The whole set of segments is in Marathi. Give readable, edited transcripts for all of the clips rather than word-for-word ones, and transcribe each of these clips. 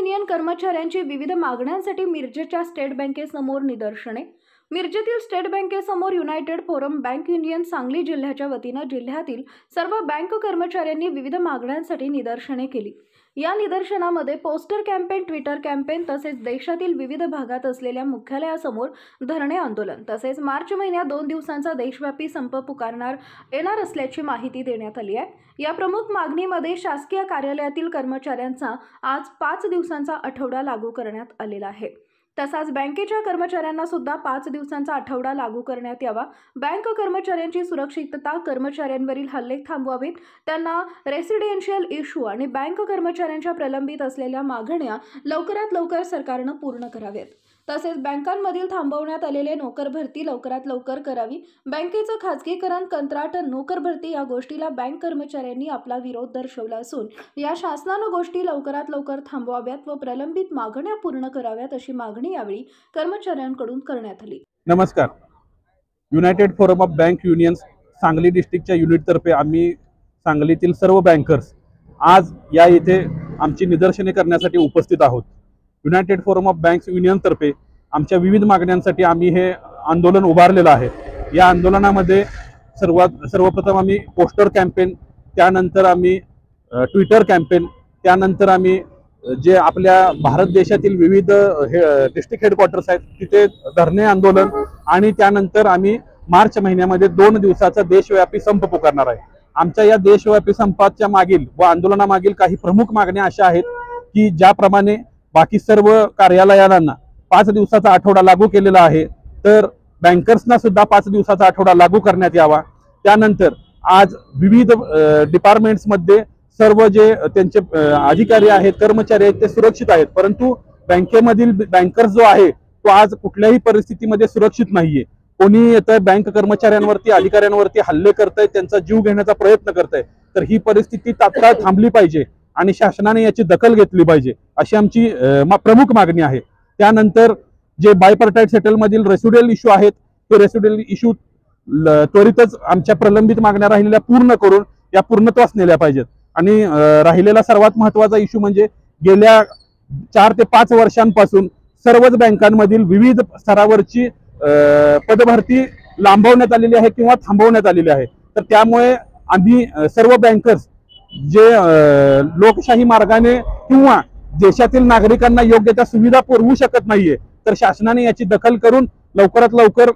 युनियन कर्मचाऱ्यांची विविध मागण्यांसाठी मिरजेच्या स्टेट बँकेसमोर निदर्शने। मिरजेतील स्टेट बँकेसमोर united forum bank union Sangli जिल्ह्याच्या वतीने जिल्ह्यातील सर्व बँक कर्मचाऱ्यांनी विविध मागण्यांसाठी निदर्शने केली। या निदर्शनामध्ये पोस्टर कॅम्पेन, ट्विटर कॅम्पेन तसेच देशातील विविध भागात असलेल्या मुख्यालयासमोर धरणे आंदोलन तसेच मार्च महिन्यात 2 दिवसांचा देशव्यापी संप पुकारणार येणार असल्याची माहिती देण्यात आली आहे। या प्रमुख मागणीमध्ये शासकीय कार्यालयातील कर्मचाऱ्यांचा आज 5 दिवसांचा आठवडा लागू करण्यात आलेला आहे। तसाच बँकेच्या कर्मचाऱ्यांना सुद्धा 5 दिवसांचा आठवडा लागू करण्यात यावा। बँक कर्मचाऱ्यांची सुरक्षितता, कर्मचाऱ्यांवरील हल्ले थांबवावेत, त्यांना रेसिडेन्शियल इश्यू आणि बँक कर्मचाऱ्यांच्या प्रलंबित असलेल्या मागण्या लवकरात लवकर सरकारने पूर्ण कराव्यात। तसेच बँकांमधील थांबवण्यात आलेले नोकर भरती लवकरात लवकर करावी। बँकेचं खाजगीकरण, कंत्राट, नोकर भरती या गोष्टीला बँक कर्मचाऱ्यांनी आपला विरोध दर्शवला असून या शासनाने गोष्टी लवकरात लवकर थांबवाव्यात व प्रलंबित मागण्या पूर्ण कराव्यात अशी मागणी यावेळी कर्मचाऱ्यांकडून करण्यात आली। नमस्कार। United forum of bank union Sangli डिस्ट्रिक्टच्या युनिटतर्फे आम्ही सांगलीतील सर्व बँकर्स आज या इथे आमची निदर्शने करण्यासाठी उपस्थित आहोत। युनायटेड फोरम ऑफ बँक्स युनियनतर्फे आमच्या विविध मागण्यांसाठी आम्ही हे आंदोलन उभारलेलं आहे। या आंदोलनामध्ये सर्वप्रथम आम्ही पोस्टर कॅम्पेन, त्यानंतर आम्ही ट्विटर कॅम्पेन, त्यानंतर आम्ही जे आपल्या भारत देशातील विविध डिस्ट्रिक्ट हेडक्वार्टर्स आहेत तिथे धरणे आंदोलन आणि त्यानंतर आम्ही मार्च महिन्यामध्ये 2 दिवसाचा देशव्यापी संप पुकारणार आहे। आमच्या या देशव्यापी संपाच्या मागील व आंदोलनामागील काही प्रमुख मागण्या अशा आहेत की ज्याप्रमाणे बाकी सर्व कार्यालयांना 5 दिवसाचा आठवडा लागू केलेला आहे, तर बँकर्सना सुद्धा 5 दिवसाचा आठवडा लागू करण्यात यावा। त्यानंतर आज विविध डिपार्टमेंट्समध्ये सर्व जे त्यांचे अधिकारी आहेत, कर्मचारी आहेत ते सुरक्षित आहेत, परंतु बँकेमधील बँकर्स जो आहे तो आज कुठल्याही परिस्थितीमध्ये सुरक्षित नाहीये। कोणी येतंय बँक कर्मचाऱ्यांवरती, अधिकाऱ्यांवरती हल्ले करतंय, त्यांचा जीव घेण्याचा प्रयत्न करतंय, तर ही परिस्थिती तात्काळ थांबली पाहिजे आणि शासनाने याची दखल घेतली पाहिजे अशी आमची प्रमुख मागणी आहे। त्यानंतर जे बायपार्टाइट सेटलमधील रेसिड्युअल इश्यू आहेत ते रेसिड्युअल इश्यू त्वरितच आमच्या प्रलंबित मागण्या राहिलेल्या पूर्ण करून या पूर्णत्वास नेल्या पाहिजेत। आणि राहिलेला सर्वात महत्त्वाचा इश्यू म्हणजे गेल्या 4 ते 5 वर्षांपासून सर्वच बँकांमधील विविध स्तरावरची पदभरती लांबवण्यात आलेली आहे किंवा थांबवण्यात आलेली आहे। तर त्यामुळे आम्ही सर्व बँकर्स जे लोकशाही मार्गाने किंवा देशातील नागरिकांना योग्य त्या सुविधा पुरवू शकत नाहीये, तर शासनाने याची दखल करून लवकरात लवकर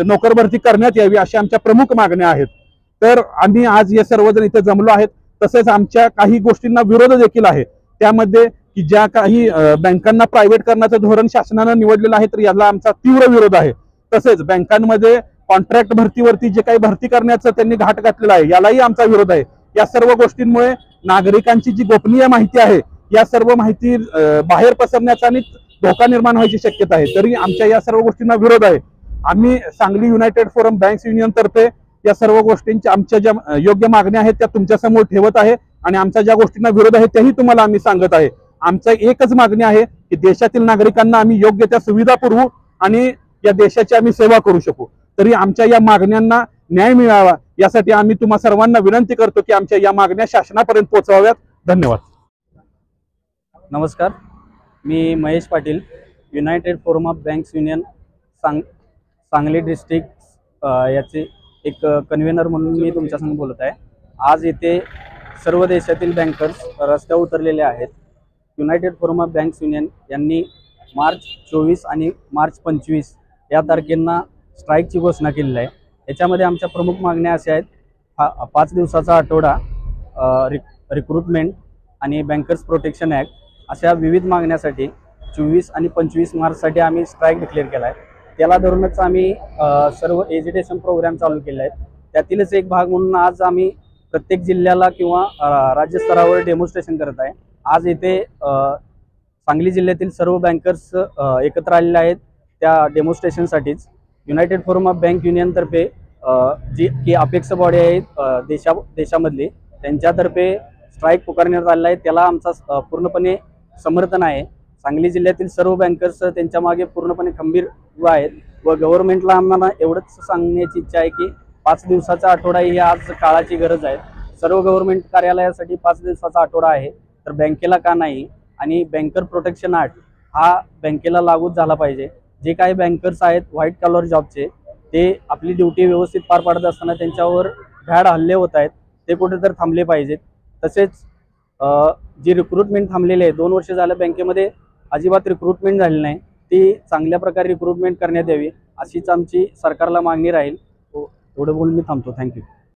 नोकर भरती करण्यात यावी अशा आमच्या प्रमुख मागण्या आहेत। तर आम्ही आज हे सर्वजण इथे जमलो आहेत। तसेच आमच्या काही गोष्टींना विरोध देखील आहे, त्यामध्ये की ज्या काही बँकांना प्रायव्हेट करण्याचं धोरण शासनाने निवडलेलं आहे तर याला आमचा तीव्र विरोध आहे। तसेच बँकांमध्ये कॉन्ट्रॅक्ट भरतीवरती जे काही भरती करण्याचं त्यांनी घाट घातलेला आहे यालाही आमचा विरोध आहे। या सर्व गोष्टींमुळे नागरिकांची जी गोपनीय माहिती आहे या सर्व माहिती बाहेर पसरण्याचा आणि धोका निर्माण व्हायची शक्यता आहे, तरी आमच्या या सर्व गोष्टींना विरोध आहे। आम्ही Sangli United forum banks union तर्फे या सर्व गोष्टींच्या आमच्या ज्या योग्य मागण्या आहेत त्या तुमच्या समोर ठेवत आहे आणि आमच्या ज्या गोष्टींना विरोध आहे त्याही तुम्हाला आम्ही सांगत आहे। आमचं एकच मागणी आहे की देशातील नागरिकांना आम्ही योग्य त्या सुविधा पुरवू आणि या देशाची आम्ही सेवा करू शकू। तरी आमच्या या मागण्यांना न्याय मिळावा यासाठी आम्ही तुम्हा सर्वांना विनंती करतो की आमच्या या मागण्या शासनापर्यंत पोहोचवाव्यात। धन्यवाद। नमस्कार, मी Mahesh Patil, united forum of banks union Sangli district याचे एक कन्व्हेनर म्हणून मी तुमच्यासमोर बोलत आहे। आज इथे सर्व देशातील बँकर्स रस्त्यावर उतरलेले आहेत। United forum of banks union यांनी मार्च 24 आणि मार्च 25 या तारखेंना स्ट्राईकची घोषणा केलेली आहे। याच्यामध्ये आमच्या प्रमुख मागण्या अशा आहेत: 5 दिवसाचा आठवडा, रिक्रुटमेंट आणि बँकर्स प्रोटेक्शन ॲक्ट अशा विविध मागण्यासाठी 24 आणि 25 मार्चसाठी आम्ही स्ट्राईक डिक्लेअर केला आहे। त्याला धरूनच आम्ही सर्व एज्युकेशन प्रोग्राम चालू केले आहेत। त्यातीलच एक भाग म्हणून आज आम्ही प्रत्येक जिल्ह्याला किंवा राज्यस्तरावर डेमॉन्स्ट्रेशन करत आहे। आज इथे सांगली जिल्ह्यातील सर्व बँकर्स एकत्र आलेले आहेत त्या डेमॉन्स्ट्रेशनसाठीच। युनायटेड फोरम ऑफ बँक युनियनतर्फे जी की अपेक्ष बॉडी आहे देशामधली त्यांच्यातर्फे स्ट्राईक पुकारण्यात आलेला आहे, त्याला आमचा पूर्णपणे समर्थन आहे। सांगली जिल्ह्यातील सर्व बँकर्स त्यांच्या मागे पूर्णपणे खंबीर आहेत व गव्हर्नमेंटला आम्हाला एवढंच सांगण्याची इच्छा आहे की 5 दिवसाचा आठवडा ही आज काळाची गरज आहे। सर्व गव्हर्नमेंट कार्यालयासाठी 5 दिवसाचा आठवडा आहे, तर बँकेला का नाही? आणि बँकर प्रोटेक्शन ॲक्ट हा बँकेला लागूच झाला पाहिजे. जे काही बँकर्स आहेत व्हाईट कॉलर जॉबचे, ते आपली ड्युटी व्यवस्थित पार पाडत असताना त्यांच्यावर भ्याड हल्ले होत आहेत, ते कुठेतरी थांबले पाहिजेत. तसेच जी रिक्रुटमेंट थांबलेली आहे, 2 वर्ष झालं बँकेमध्ये अजिबात रिक्रुटमेंट झाली नाही, ती चांगल्या प्रकारे रिक्रुटमेंट करण्यात यावी अशीच आमची सरकारला मागणी राहील. एवढं बोलून मी थांबतो. थँक्यू.